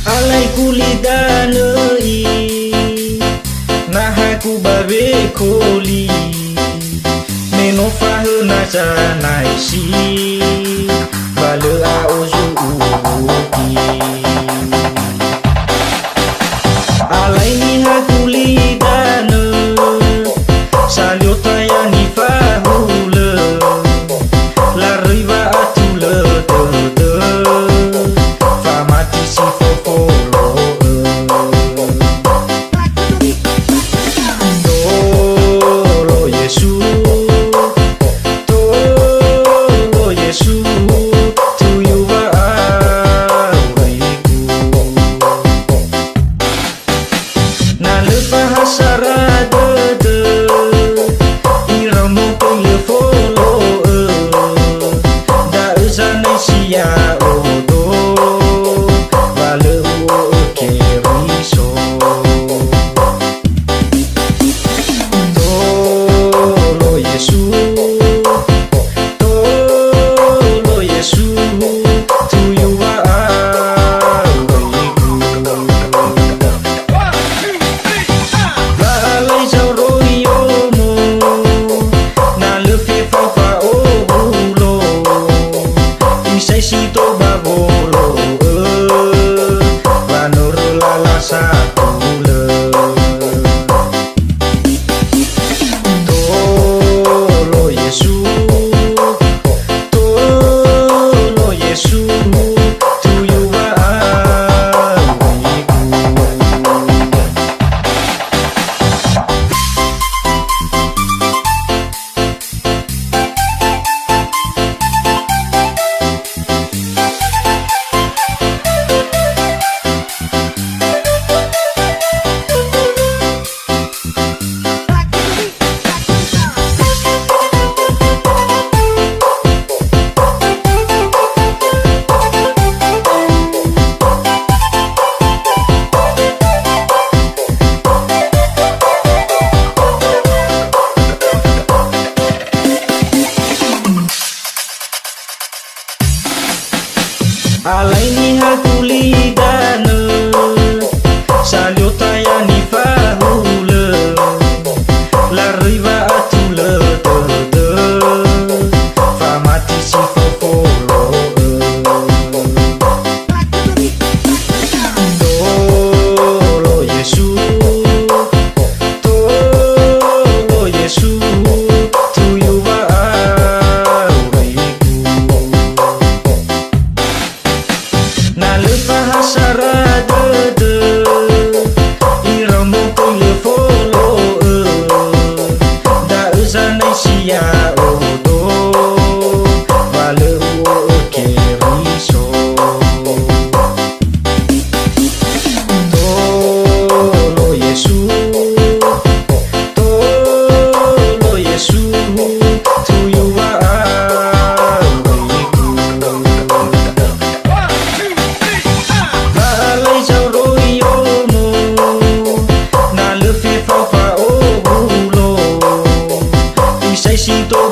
Alai kulidanei nahaku babe koli menofahe na janai si bale a ozu uki alai ni hakulidane saliota ya ni fahule la riva atule de famati si fofolo tolo Yesu tolo Yesu tu yuwa auriku na lepa hasarade de iramu pele folo da uzane siya odo vale uo keriso tolo Yesu tolo Yesu tu yuwa auriku lalai jau royomo na lefe fafa obulo isai sito babolo vanur lala satule tolo Yesu tolo Yesu tu yuwa auriku alai ni hakulidane saliota ya ni fahule la riva atule de famati si fofolo tolo Yesu tolo Yesu tu yuwa auriku na lepa hasarade de iramu pele folo da uzane siya odo vale uo keriso tolo Yesu tolo Yesu tu yuwa auriku lalai jau royomo na lefe fafa obulo isai sito